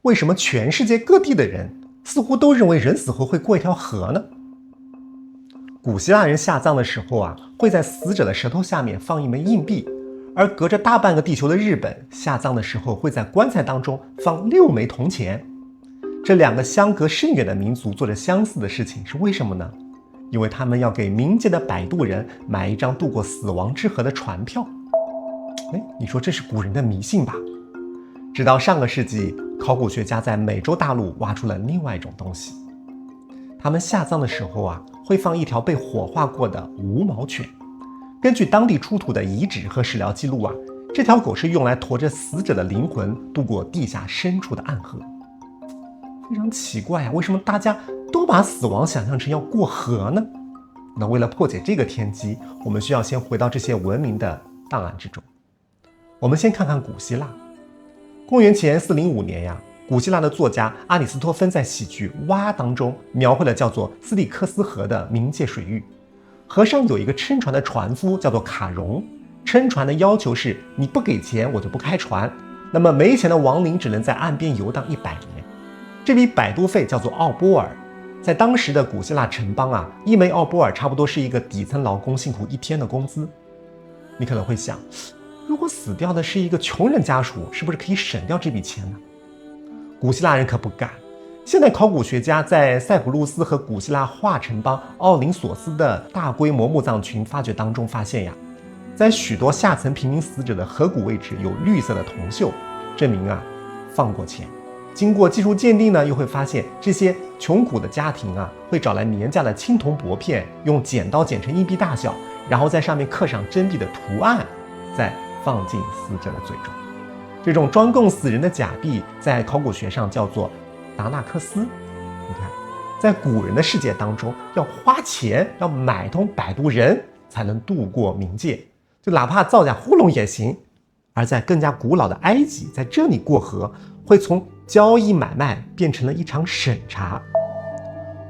为什么全世界各地的人似乎都认为人死后会过一条河呢？古希腊人下葬的时候啊，会在死者的舌头下面放一枚硬币，而隔着大半个地球的日本下葬的时候会在棺材当中放6枚铜钱。这两个相隔甚远的民族做着相似的事情，是为什么呢？因为他们要给冥界的摆渡人买一张渡过死亡之河的船票。你说这是古人的迷信吧？直到上个世纪，考古学家在美洲大陆挖出了另外一种东西。他们下葬的时候啊，会放一条被火化过的无毛犬。根据当地出土的遗址和史料记录啊，这条狗是用来驮着死者的灵魂渡过地下深处的暗河。非常奇怪啊，为什么大家都把死亡想象成要过河呢？那为了破解这个天机，我们需要先回到这些文明的档案之中。我们先看看古希腊。公元前405年呀，古希腊的作家阿里斯托芬在喜剧《蛙》当中描绘了叫做斯蒂克斯河的冥界水域。河上有一个撑船的船夫叫做卡戎，撑船的要求是你不给钱我就不开船，那么没钱的亡灵只能在岸边游荡100年。这笔摆渡费叫做奥波尔，在当时的古希腊城邦啊，1枚奥波尔差不多是一个底层劳工辛苦1天的工资。你可能会想，如果死掉的是一个穷人家属，是不是可以省掉这笔钱呢？古希腊人可不敢。现代考古学家在塞浦路斯和古希腊化城邦奥林索斯的大规模墓葬群发掘当中发现呀，在许多下层平民死者的颌骨位置有绿色的铜锈，证明啊放过钱。经过技术鉴定呢，又会发现这些穷苦的家庭啊，会找来廉价的青铜薄片，用剪刀剪成硬币大小，然后在上面刻上真币的图案，再放进死者的嘴中。这种专供死人的假币在考古学上叫做达纳克斯。你看，在古人的世界当中，要花钱，要买通摆渡人才能渡过冥界，就哪怕造假糊弄也行。而在更加古老的埃及，在这里过河会从交易买卖变成了一场审查。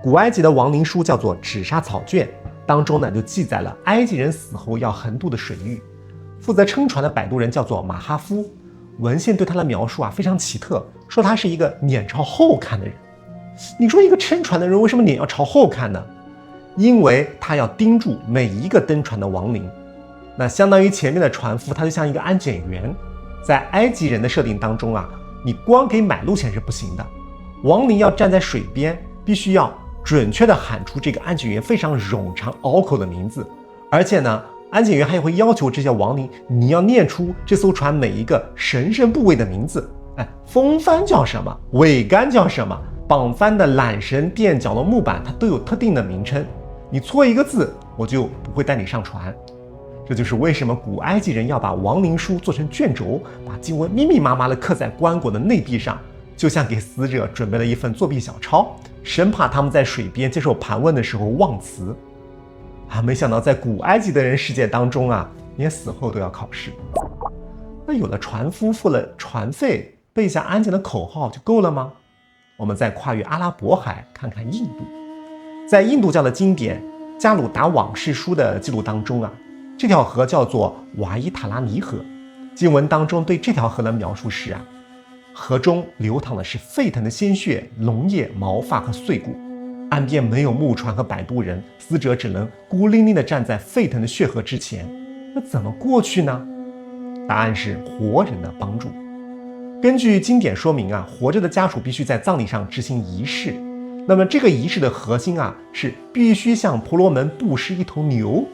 古埃及的亡灵书叫做纸莎草卷，当中呢就记载了埃及人死后要横渡的水域。负责撑船的摆渡人叫做马哈夫，文献对他的描述啊非常奇特，说他是一个脸朝后看的人。你说一个撑船的人为什么脸要朝后看呢？因为他要盯住每一个登船的亡灵。那相当于前面的船夫，他就像一个安检员。在埃及人的设定当中啊，你光给买路钱是不行的，亡灵要站在水边，必须要准确地喊出这个安检员非常冗长拗口的名字，而且呢，安检员还会要求这些亡灵，你要念出这艘船每一个神圣部位的名字。风帆叫什么，桅杆叫什么，绑帆的缆绳、垫脚的木板，它都有特定的名称。你错一个字，我就不会带你上船。这就是为什么古埃及人要把亡灵书做成卷轴，把经文密密麻麻地刻在棺椁的内壁上，就像给死者准备了一份作弊小抄，生怕他们在水边接受盘问的时候忘词。没想到在古埃及的人世界当中啊，连死后都要考试。那有了船夫付了船费，背一下安检的口号就够了吗？我们再跨越阿拉伯海看看印度。在印度教的经典《加鲁达往事书》的记录当中啊，这条河叫做瓦伊塔拉尼河。经文当中对这条河的描述是啊，河中流淌的是沸腾的鲜血、龙叶、毛发和碎骨，岸边没有木船和摆渡人，死者只能孤零零地站在沸腾的血河之前。那怎么过去呢？答案是活人的帮助。根据经典说明啊，活着的家属必须在葬礼上执行仪式。那么这个仪式的核心啊，是必须向婆罗门布施一头牛。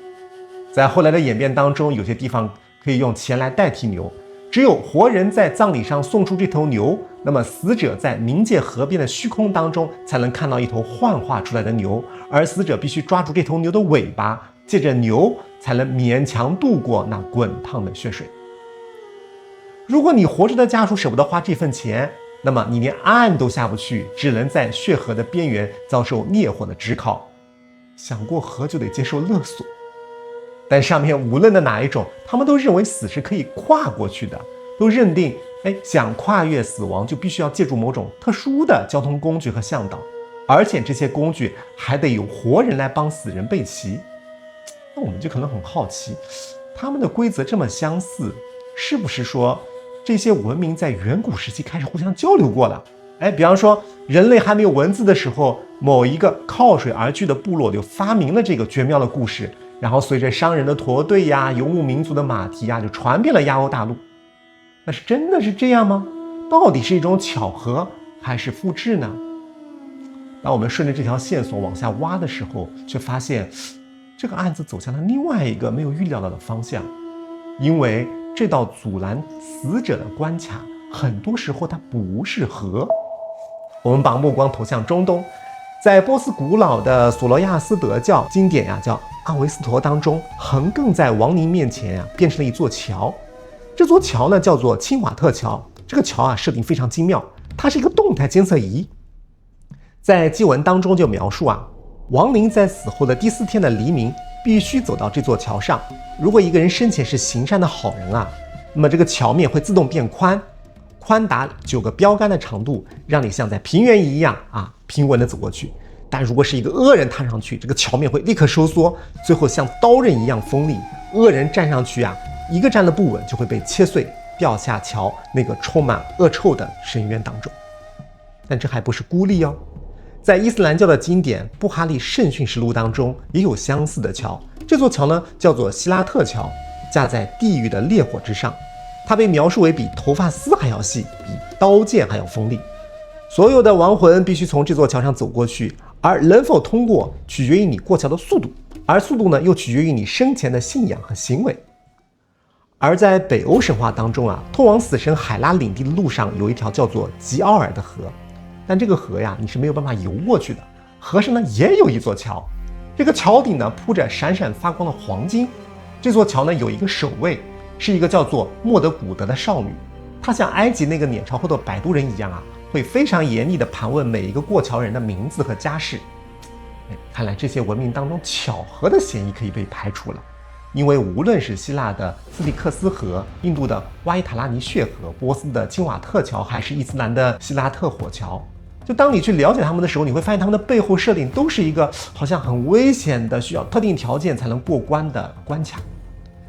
在后来的演变当中，有些地方可以用钱来代替牛，只有活人在葬礼上送出这头牛，那么死者在冥界河边的虚空当中才能看到一头幻化出来的牛，而死者必须抓住这头牛的尾巴，借着牛才能勉强渡过那滚烫的血水。如果你活着的家属舍不得花这份钱，那么你连岸都下不去，只能在血河的边缘遭受烈火的炙烤，想过河就得接受勒索。但上面无论的哪一种，他们都认为死是可以跨过去的，都认定想跨越死亡就必须要借助某种特殊的交通工具和向导，而且这些工具还得有活人来帮死人备齐。那我们就可能很好奇，他们的规则这么相似，是不是说这些文明在远古时期开始互相交流过了？比方说人类还没有文字的时候，某一个靠水而居的部落就发明了这个绝妙的故事，然后随着商人的驼队呀、游牧民族的马蹄呀，就传遍了亚欧大陆。那是真的是这样吗？到底是一种巧合还是复制呢？当我们顺着这条线索往下挖的时候，却发现这个案子走向了另外一个没有预料到的方向。因为这道阻拦死者的关卡，很多时候它不是河。我们把目光投向中东，在波斯古老的索罗亚斯德教经典叫阿维斯陀当中，横亘在亡灵面前变成了一座桥。这座桥呢叫做青瓦特桥。这个桥设定非常精妙，它是一个动态监测仪。在祭文当中就描述亡灵在死后的第4天的黎明必须走到这座桥上。如果一个人生前是行善的好人那么这个桥面会自动变宽，宽达9个标杆的长度，让你像在平原一样平稳的走过去。但如果是一个恶人踏上去，这个桥面会立刻收缩，最后像刀刃一样锋利。恶人站上去一个站得不稳就会被切碎，掉下桥那个充满恶臭的深渊当中。但这还不是孤立在伊斯兰教的经典《布哈里圣训实录》当中也有相似的桥。这座桥呢叫做希拉特桥，架在地狱的烈火之上。它被描述为比头发丝还要细，比刀剑还要锋利。所有的亡魂必须从这座桥上走过去，而能否通过取决于你过桥的速度，而速度呢又取决于你生前的信仰和行为。而在北欧神话当中通往死神海拉领地的路上有一条叫做吉奥尔的河，但这个河你是没有办法游过去的。河上呢也有一座桥，这个桥顶呢铺着闪闪发光的黄金。这座桥呢有一个守卫，是一个叫做莫德古德的少女。她像埃及那个撵朝后的摆渡人一样会非常严厉地盘问每一个过桥人的名字和家世。看来这些文明当中巧合的嫌疑可以被排除了。因为无论是希腊的斯蒂克斯河、印度的瓦伊塔拉尼血河、波斯的青瓦特桥，还是伊斯兰的希拉特火桥，就当你去了解他们的时候，你会发现他们的背后设定都是一个好像很危险的，需要特定条件才能过关的关卡。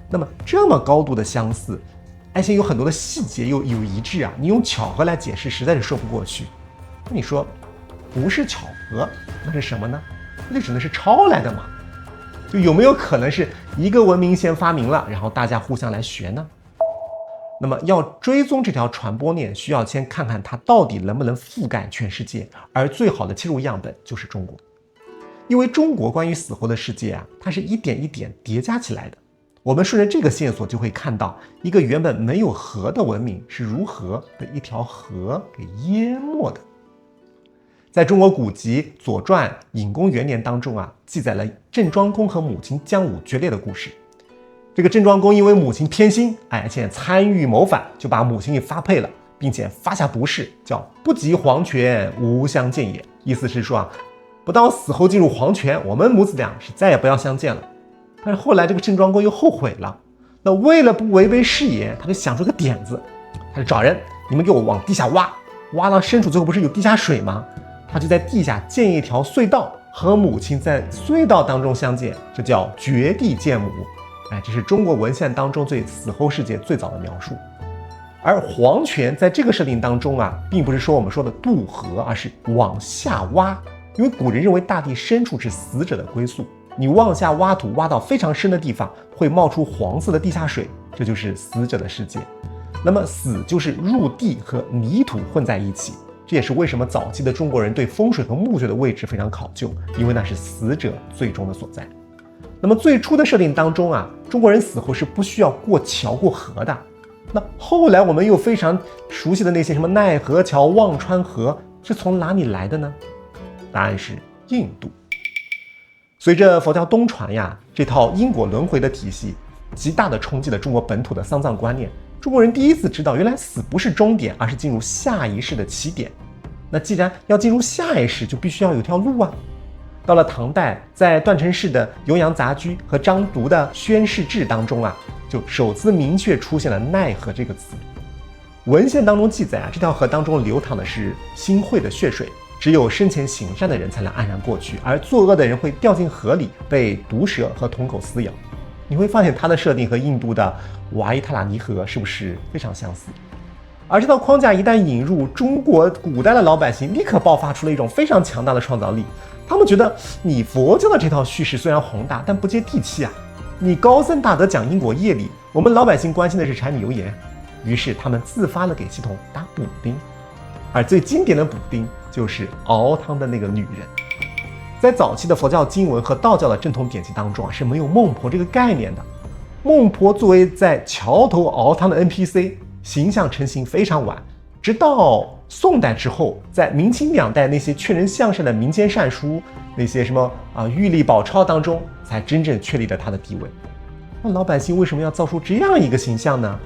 那么这么高度的相似，而且有很多的细节又有一致你用巧合来解释实在是说不过去。那你说不是巧合，那是什么呢？那就只能是抄来的嘛。就有没有可能是一个文明先发明了，然后大家互相来学呢？那么要追踪这条传播链，需要先看看它到底能不能覆盖全世界，而最好的切入样本就是中国。因为中国关于死后的世界它是一点一点叠加起来的。我们顺着这个线索就会看到，一个原本没有河的文明是如何被一条河给淹没的。在中国古籍《左传·隐公元年》当中记载了郑庄公和母亲姜武决裂的故事。这个郑庄公因为母亲偏心，而且参与谋反，就把母亲给发配了，并且发下毒誓，叫不及黄泉，无相见也。意思是说不到死后进入黄泉，我们母子俩是再也不要相见了。但是后来这个郑庄公又后悔了，那为了不违背誓言，他就想出个点子，他就找人，你们给我往地下挖，挖到深处最后不是有地下水吗？他就在地下建一条隧道，和母亲在隧道当中相见，这叫绝地见母。这是中国文献当中对死后世界最早的描述。而黄泉在这个设定当中并不是说我们说的渡河，而是往下挖。因为古人认为大地深处是死者的归宿，你往下挖土，挖到非常深的地方，会冒出黄色的地下水，这就是死者的世界。那么死就是入地和泥土混在一起，这也是为什么早期的中国人对风水和墓穴的位置非常考究，因为那是死者最终的所在。那么最初的设定当中中国人死后是不需要过桥过河的。那后来我们又非常熟悉的那些什么奈何桥、忘川河，是从哪里来的呢？答案是印度。随着佛教东传这套因果轮回的体系极大的冲击了中国本土的丧葬观念。中国人第一次知道，原来死不是终点，而是进入下一世的起点。那既然要进入下一世，就必须要有条路到了唐代，在段成式的《酉阳杂居》和张读的《宣誓志》当中就首次明确出现了奈何这个词。文献当中记载这条河当中流淌的是腥秽的血水，只有生前行善的人才能安然过去，而作恶的人会掉进河里，被毒蛇和铜狗撕咬。你会发现它的设定和印度的瓦伊塔拉尼河是不是非常相似？而这套框架一旦引入，中国古代的老百姓立刻爆发出了一种非常强大的创造力。他们觉得你佛教的这套叙事虽然宏大，但不接地气啊！你高僧大德讲因果业力，我们老百姓关心的是柴米油盐。于是他们自发的给系统打补丁，而最经典的补丁就是熬汤的那个女人。在早期的佛教经文和道教的正统典籍当中是没有孟婆这个概念的。孟婆作为在桥头熬汤的 NPC， 形象成型非常晚，直到宋代之后，在明清两代那些劝人向善的民间善书，那些什么玉历宝钞当中，才真正确立了他的地位。那老百姓为什么要造出这样一个形象呢？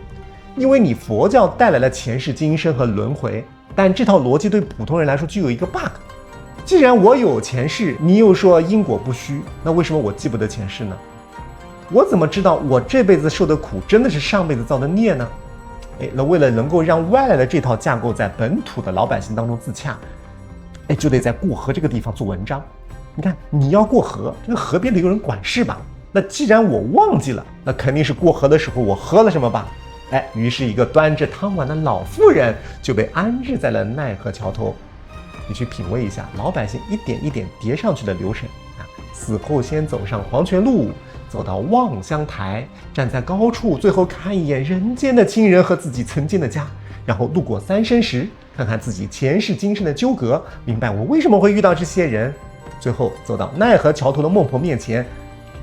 因为你佛教带来了前世今生和轮回，但这套逻辑对普通人来说就有一个 bug。既然我有前世，你又说因果不虚，那为什么我记不得前世呢？我怎么知道我这辈子受的苦真的是上辈子造的孽呢？那为了能够让外来的这套架构在本土的老百姓当中自洽，就得在过河这个地方做文章。你看，你要过河，这个河边得有人管事吧？那既然我忘记了，那肯定是过河的时候我喝了什么吧？于是一个端着汤碗的老妇人就被安置在了奈何桥头。你去品味一下老百姓一点一点叠上去的流程啊！死后先走上黄泉路，走到望乡台，站在高处，最后看一眼人间的亲人和自己曾经的家，然后路过三生石，看看自己前世今生的纠葛，明白我为什么会遇到这些人，最后走到奈何桥头的孟婆面前，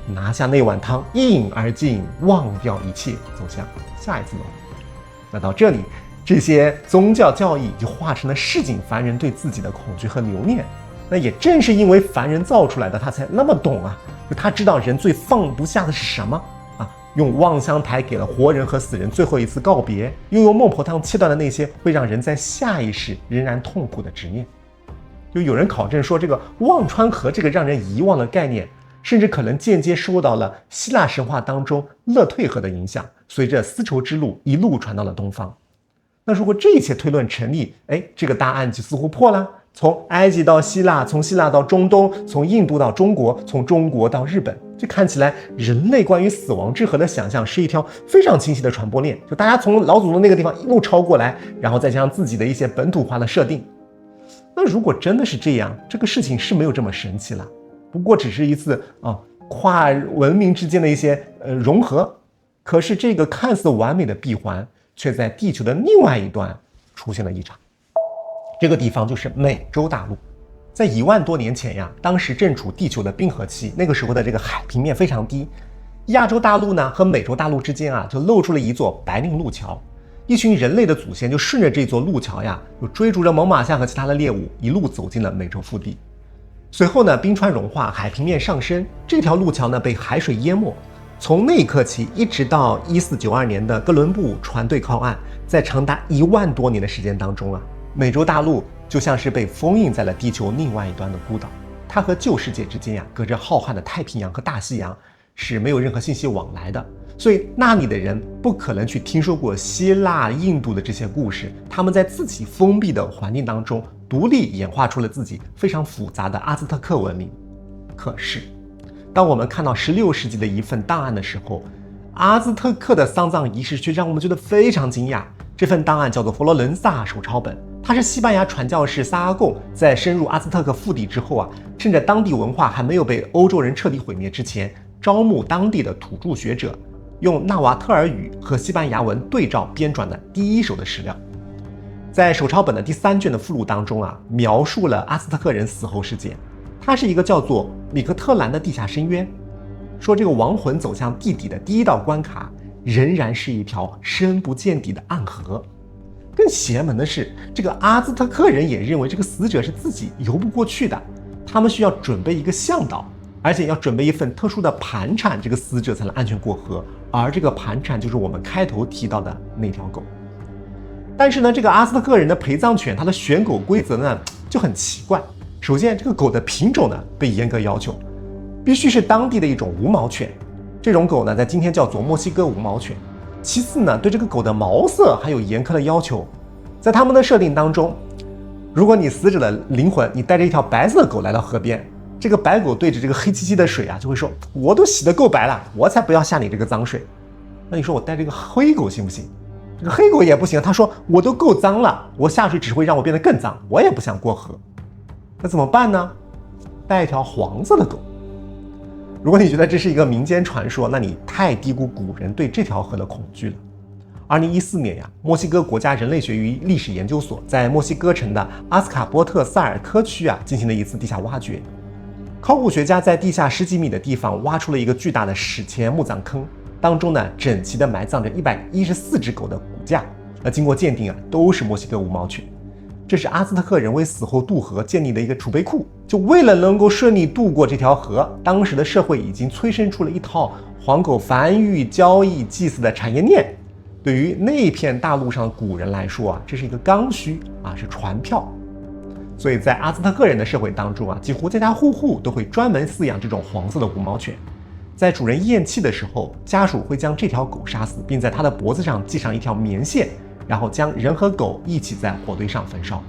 拿下那碗汤，一饮而尽，忘掉一切，走向下一次轮回。那到这里，这些宗教教义就化成了市井凡人对自己的恐惧和留念。那也正是因为凡人造出来的，他才那么懂啊！就他知道人最放不下的是什么啊？用望乡台给了活人和死人最后一次告别，又用孟婆汤切断了那些会让人在下一世仍然痛苦的执念。就有人考证说，这个忘川河这个让人遗忘的概念，甚至可能间接受到了希腊神话当中勒退河的影响，随着丝绸之路一路传到了东方。那如果这一切推论成立，这个大案就似乎破了。从埃及到希腊，从希腊到中东，从印度到中国，从中国到日本，这看起来人类关于死亡之河的想象是一条非常清晰的传播链，就大家从老祖宗那个地方一路抄过来，然后再加上自己的一些本土化的设定。那如果真的是这样，这个事情是没有这么神奇了，不过只是一次跨文明之间的一些融合。可是这个看似完美的闭环，却在地球的另外一端出现了异常。这个地方就是美洲大陆。在1万多年前呀，当时正处地球的冰河期，那个时候的这个海平面非常低，亚洲大陆呢和美洲大陆之间就露出了一座白令路桥。一群人类的祖先就顺着这座路桥呀，就追逐着猛犸象和其他的猎物，一路走进了美洲腹地。随后呢，冰川融化，海平面上升，这条路桥呢被海水淹没。从那一刻起，一直到1492年的哥伦布船队靠岸，在长达1万多年的时间当中美洲大陆就像是被封印在了地球另外一端的孤岛，它和旧世界之间隔着浩瀚的太平洋和大西洋，是没有任何信息往来的。所以那里的人不可能去听说过希腊、印度的这些故事，他们在自己封闭的环境当中独立演化出了自己非常复杂的阿兹特克文明。可是当我们看到16世纪的一份档案的时候，阿兹特克的丧葬仪式却让我们觉得非常惊讶。这份档案叫做佛罗伦萨手抄本，它是西班牙传教士萨阿贡在深入阿兹特克腹地之后趁着当地文化还没有被欧洲人彻底毁灭之前，招募当地的土著学者，用纳瓦特尔语和西班牙文对照编撰的第一手的史料。在手抄本的第3卷的附录当中描述了阿兹特克人死后世界。它是一个叫做米克特兰的地下深渊，说这个亡魂走向地底的第一道关卡仍然是一条深不见底的暗河。更邪门的是，这个阿兹特克人也认为这个死者是自己游不过去的，他们需要准备一个向导，而且要准备一份特殊的盘缠，这个死者才能安全过河。而这个盘缠就是我们开头提到的那条狗。但是呢，这个阿兹特克人的陪葬犬，它的选狗规则呢就很奇怪。首先，这个狗的品种呢被严格要求，必须是当地的一种无毛犬，这种狗呢在今天叫做墨西哥无毛犬。其次呢，对这个狗的毛色还有严苛的要求。在他们的设定当中，如果你死者的灵魂，你带着一条白色的狗来到河边，这个白狗对着这个黑漆漆的水就会说，我都洗得够白了，我才不要下你这个脏水。那你说我带这个灰狗行不行？这个黑狗也不行，他说我都够脏了，我下水只会让我变得更脏，我也不想过河。那怎么办呢？带一条黄色的狗。如果你觉得这是一个民间传说，那你太低估古人对这条河的恐惧了。2014年呀，墨西哥国家人类学与历史研究所在墨西哥城的阿斯卡波特萨尔科区进行了一次地下挖掘。考古学家在地下10几米的地方挖出了一个巨大的史前墓葬坑，当中呢整齐地埋葬着114只狗的骨架。经过鉴定都是墨西哥无毛犬。这是阿兹特克人为死后渡河建立的一个储备库。就为了能够顺利渡过这条河，当时的社会已经催生出了一套黄狗繁育、交易、祭祀的产业链。对于那片大陆上的古人来说这是一个刚需是传票。所以在阿兹特克人的社会当中几乎家家户户都会专门饲养这种黄色的无毛犬。在主人咽气的时候，家属会将这条狗杀死，并在它的脖子上系上一条棉线，然后将人和狗一起在火堆上焚烧。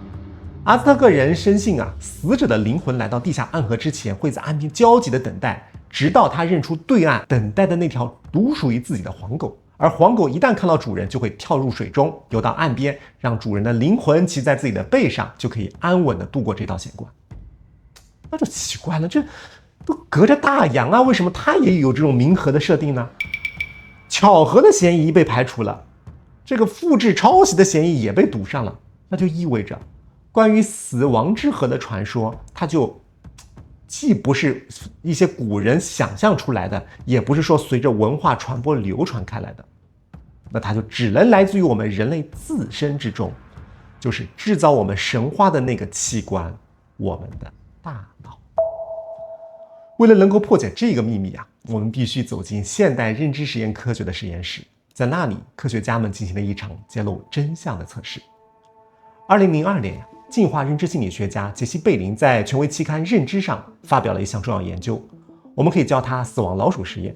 阿兹特克人深信死者的灵魂来到地下暗河之前，会在岸边焦急地等待，直到他认出对岸等待的那条独属于自己的黄狗。而黄狗一旦看到主人，就会跳入水中，游到岸边，让主人的灵魂骑在自己的背上，就可以安稳地度过这道险关。那就奇怪了，这都隔着大洋为什么它也有这种冥河的设定呢？巧合的嫌疑被排除了，这个复制抄袭的嫌疑也被堵上了，那就意味着关于死亡之河的传说，它就既不是一些古人想象出来的，也不是说随着文化传播流传开来的，那它就只能来自于我们人类自身之中，就是制造我们神话的那个器官，我们的大脑。为了能够破解这个秘密我们必须走进现代认知实验科学的实验室，在那里科学家们进行了一场揭露真相的测试。2002年进化认知心理学家杰西·贝林在权威期刊《认知》上发表了一项重要研究，我们可以叫它死亡老鼠实验。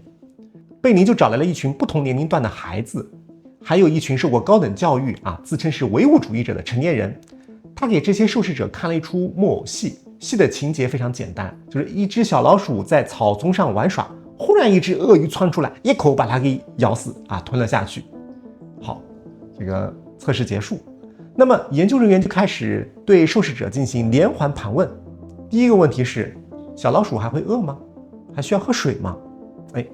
贝林就找来了一群不同年龄段的孩子，还有一群受过高等教育自称是唯物主义者的成年人。他给这些受试者看了一出木偶戏，戏的情节非常简单，就是一只小老鼠在草丛上玩耍，忽然一只鳄鱼窜出来，一口把它给咬死吞了下去。好，这个测试结束，那么研究人员就开始对受试者进行连环盘问。第一个问题是，小老鼠还会饿吗？还需要喝水吗？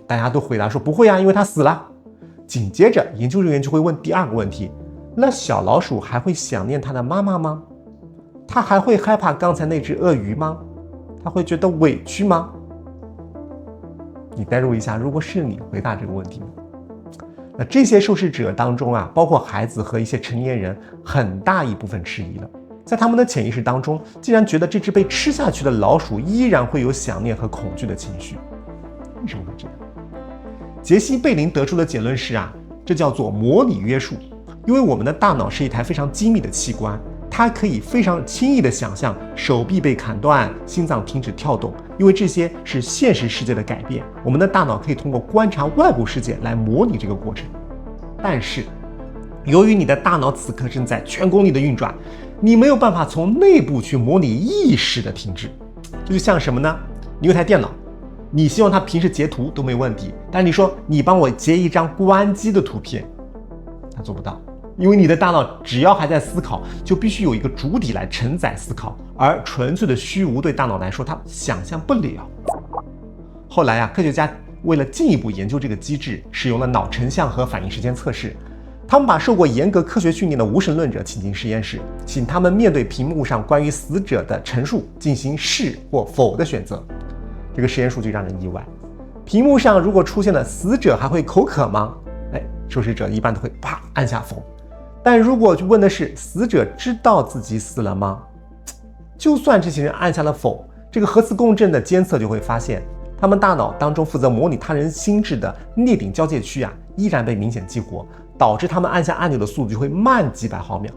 大家都回答说不会因为它死了。紧接着研究人员就会问第二个问题，那小老鼠还会想念它的妈妈吗？它还会害怕刚才那只鳄鱼吗？它会觉得委屈吗？你代入一下，如果是你回答这个问题，那这些受试者当中包括孩子和一些成年人，很大一部分迟疑了。在他们的潜意识当中，竟然觉得这只被吃下去的老鼠依然会有想念和恐惧的情绪。为什么会这样？杰西·贝林得出的结论是这叫做模拟约束。因为我们的大脑是一台非常精密的器官，它可以非常轻易地想象手臂被砍断、心脏停止跳动，因为这些是现实世界的改变，我们的大脑可以通过观察外部世界来模拟这个过程。但是由于你的大脑此刻正在全功率的运转，你没有办法从内部去模拟意识的停滞。这就像什么呢？你有台电脑，你希望它平时截图都没问题，但你说你帮我截一张关机的图片，它做不到。因为你的大脑只要还在思考，就必须有一个主体来承载思考，而纯粹的虚无对大脑来说它想象不了。后来科学家为了进一步研究这个机制，使用了脑成像和反应时间测试。他们把受过严格科学训练的无神论者请进实验室，请他们面对屏幕上关于死者的陈述进行是或否的选择。这个实验数据让人意外，屏幕上如果出现了死者还会口渴吗？受试者一般都会啪按下否。但如果问的是死者知道自己死了吗？就算这些人按下了否，这个核磁共振的监测就会发现，他们大脑当中负责模拟他人心智的颞顶交界区依然被明显激活，导致他们按下按钮的速度就会慢几百毫秒。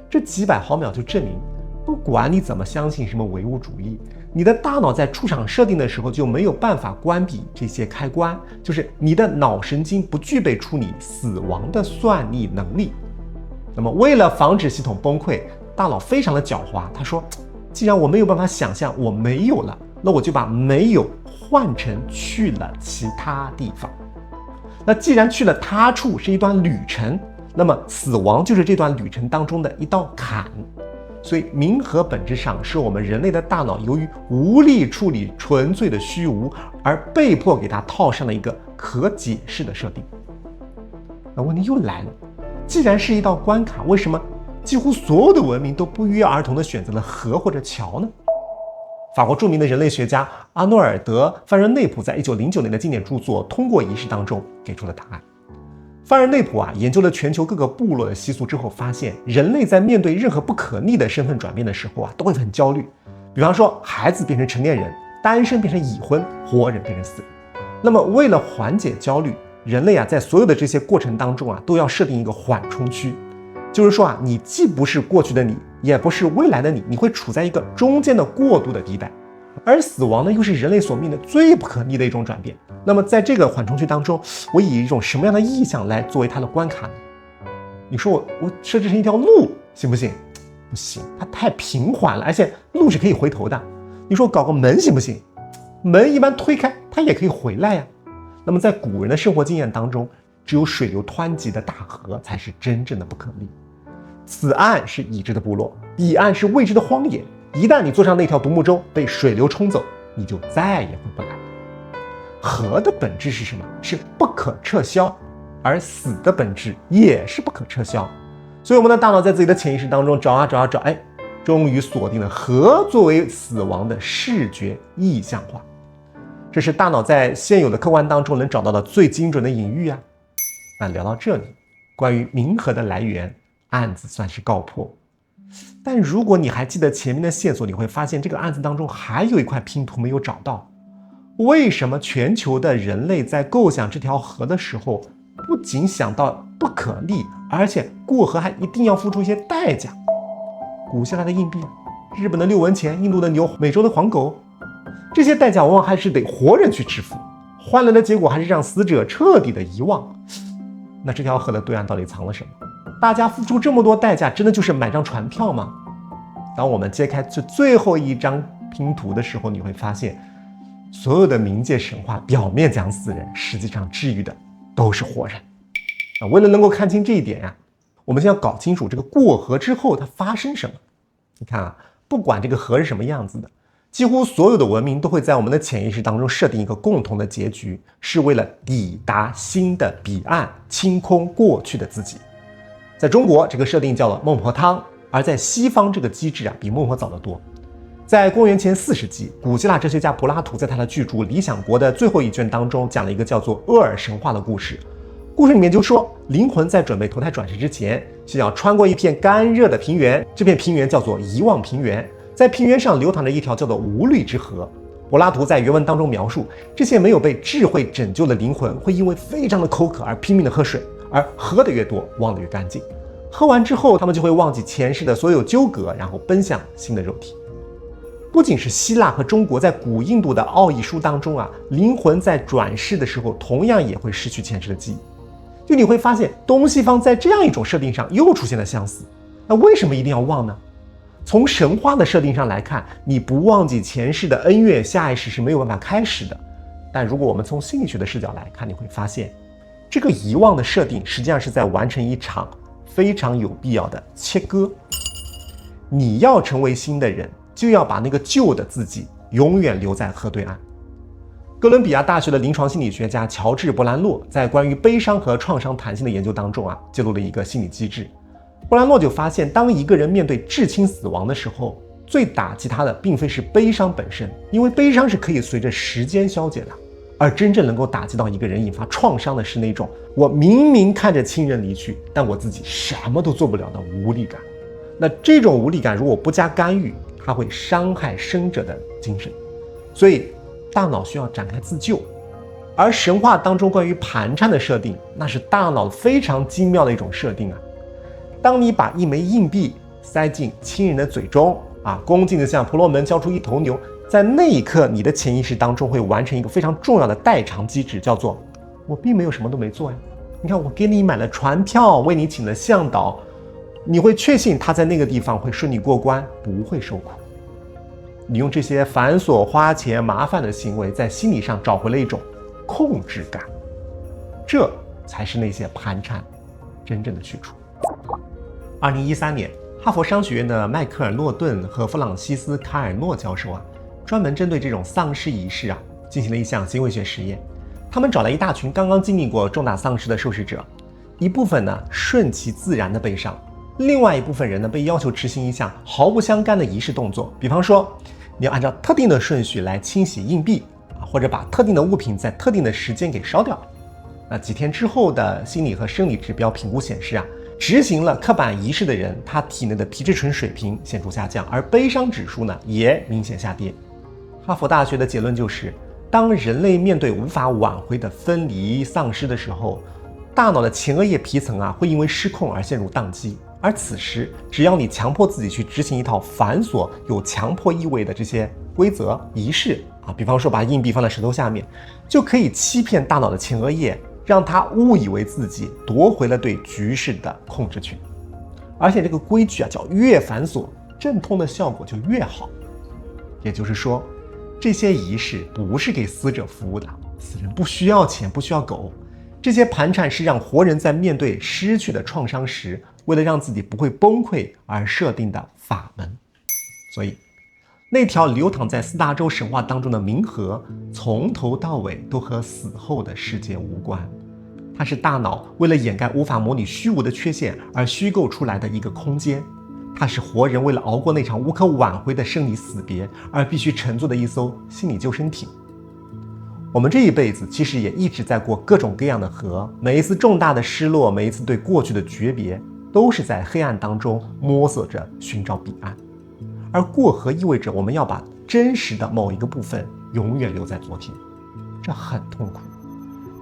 这几百毫秒就证明，不管你怎么相信什么唯物主义，你的大脑在出厂设定的时候就没有办法关闭这些开关，就是你的脑神经不具备处理死亡的算力能力。那么为了防止系统崩溃，大脑非常的狡猾，他说，既然我没有办法想象我没有了，那我就把没有换成去了其他地方。那既然去了他处是一段旅程，那么死亡就是这段旅程当中的一道坎。所以冥河本质上是我们人类的大脑由于无力处理纯粹的虚无，而被迫给它套上了一个可解释的设定。那问题又来了，既然是一道关卡，为什么几乎所有的文明都不约而同地选择了河或者桥呢？法国著名的人类学家阿诺尔德·范仁内普在1909年的经典著作《通过仪式》当中给出了答案。范仁内普研究了全球各个部落的习俗之后，发现人类在面对任何不可逆的身份转变的时候都会很焦虑。比方说，孩子变成成年人，单身变成已婚，活人变成死人。那么为了缓解焦虑，人类在所有的这些过程当中都要设定一个缓冲区，就是说你既不是过去的你，也不是未来的你，你会处在一个中间的过渡的地带。而死亡呢，又是人类所面临的最不可逆的一种转变。那么在这个缓冲区当中，我以一种什么样的意象来作为它的关卡呢？你说我设置成一条路行不行？不行，它太平缓了，而且路是可以回头的。你说我搞个门行不行？门一般推开它也可以回来呀。那么在古人的生活经验当中，只有水流湍急的大河才是真正的不可逆。此岸是已知的部落，彼岸是未知的荒野。一旦你坐上那条独木舟被水流冲走，你就再也回不来。河的本质是什么？是不可撤销，而死的本质也是不可撤销。所以我们的大脑在自己的潜意识当中找啊找啊找，终于锁定了河作为死亡的视觉意象化。这是大脑在现有的客观当中能找到的最精准的隐喻啊。那聊到这里，关于冥河的来源，案子算是告破。但如果你还记得前面的线索，你会发现这个案子当中还有一块拼图没有找到。为什么全球的人类在构想这条河的时候，不仅想到不可逆，而且过河还一定要付出一些代价？古希腊的硬币，日本的6文钱，印度的牛，美洲的黄狗，这些代价往往还是得活人去支付，换来的结果还是让死者彻底的遗忘。那这条河的对岸到底藏了什么？大家付出这么多代价，真的就是买张船票吗？当我们揭开这最后一张拼图的时候，你会发现所有的冥界神话表面讲死人，实际上治愈的都是活人。为了能够看清这一点我们先要搞清楚这个过河之后它发生什么。你看不管这个河是什么样子的，几乎所有的文明都会在我们的潜意识当中设定一个共同的结局，是为了抵达新的彼岸，清空过去的自己。在中国，这个设定叫做孟婆汤，而在西方这个机制比孟婆早得多。在公元前4世纪，古希腊哲学家柏拉图在他的巨著《理想国》的最后一卷当中讲了一个叫做厄尔神话的故事。故事里面就说，灵魂在准备投胎转世之前，先要穿过一片干热的平原，这片平原叫做遗忘平原，在平原上流淌着一条叫做无虑之河。柏拉图在原文当中描述，这些没有被智慧拯救的灵魂会因为非常的口渴而拼命的喝水，而喝得越多，忘得越干净。喝完之后，他们就会忘记前世的所有纠葛，然后奔向新的肉体。不仅是希腊和中国，在古印度的奥义书当中灵魂在转世的时候，同样也会失去前世的记忆。就你会发现，东西方在这样一种设定上又出现了相似。那为什么一定要忘呢？从神话的设定上来看，你不忘记前世的恩怨，下一世是没有办法开始的。但如果我们从心理学的视角来看，你会发现，这个遗忘的设定实际上是在完成一场非常有必要的切割。你要成为新的人，就要把那个旧的自己永远留在河对岸。哥伦比亚大学的临床心理学家乔治·博兰洛在关于悲伤和创伤弹性的研究当中揭露了一个心理机制。博兰洛就发现，当一个人面对至亲死亡的时候，最打击他的并非是悲伤本身，因为悲伤是可以随着时间消解的，而真正能够打击到一个人引发创伤的是那种我明明看着亲人离去，但我自己什么都做不了的无力感。那这种无力感如果不加干预，它会伤害生者的精神，所以大脑需要展开自救。而神话当中关于盘缠的设定，那是大脑非常精妙的一种设定当你把一枚硬币塞进亲人的嘴中恭敬地向婆罗门交出一头牛，在那一刻你的潜意识当中会完成一个非常重要的代偿机制，叫做我并没有什么都没做呀。你看，我给你买了船票，为你请了向导，你会确信他在那个地方会顺利过关，不会受苦。你用这些繁琐、花钱、麻烦的行为，在心理上找回了一种控制感，这才是那些盘缠真正的去除。2013年，哈佛商学院的迈克尔·诺顿和弗朗西斯·卡尔诺教授专门针对这种丧失仪式进行了一项行为学实验。他们找来一大群刚刚经历过重大丧失的受试者，一部分顺其自然的悲伤，另外一部分人被要求执行一项毫不相干的仪式动作，比方说你要按照特定的顺序来清洗硬币，或者把特定的物品在特定的时间给烧掉。那几天之后的心理和生理指标评估显示执行了刻板仪式的人，他体内的皮质醇水平显著下降，而悲伤指数也明显下跌。哈佛大学的结论就是，当人类面对无法挽回的分离丧失的时候，大脑的前额叶皮层会因为失控而陷入宕机，而此时只要你强迫自己去执行一套繁琐有强迫意味的这些规则仪式比方说把硬币放在舌头下面，就可以欺骗大脑的前额叶，让他误以为自己夺回了对局势的控制权。而且这个规矩叫越繁琐，镇痛的效果就越好。也就是说，这些仪式不是给死者服务的，死人不需要钱，不需要狗。这些盘缠是让活人在面对失去的创伤时，为了让自己不会崩溃而设定的法门。所以那条流淌在4大洲神话当中的冥河，从头到尾都和死后的世界无关。它是大脑为了掩盖无法模拟虚无的缺陷而虚构出来的一个空间，它是活人为了熬过那场无可挽回的生离死别而必须乘坐的一艘心理救生艇。我们这一辈子其实也一直在过各种各样的河，每一次重大的失落，每一次对过去的诀别，都是在黑暗当中摸索着寻找彼岸。而过河意味着我们要把真实的某一个部分永远留在昨天，这很痛苦。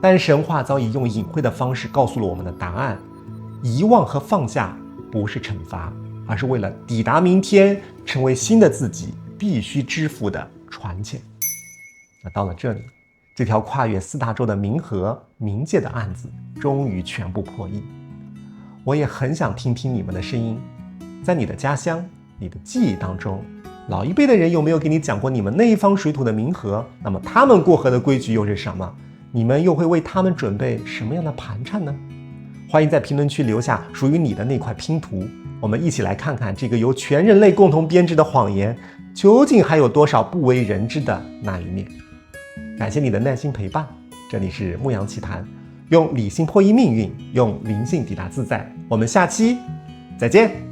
但神话早已用隐晦的方式告诉了我们的答案：遗忘和放下不是惩罚，而是为了抵达明天，成为新的自己必须支付的船钱。那到了这里，这条跨越4大洲的冥河冥界的案子终于全部破译。我也很想听听你们的声音，在你的家乡，你的记忆当中，老一辈的人有没有给你讲过你们那一方水土的冥河？那么他们过河的规矩又是什么？你们又会为他们准备什么样的盘缠呢？欢迎在评论区留下属于你的那块拼图，我们一起来看看这个由全人类共同编织的谎言，究竟还有多少不为人知的那一面。感谢你的耐心陪伴，这里是牧羊奇谈，用理性破译命运，用灵性抵达自在。我们下期再见。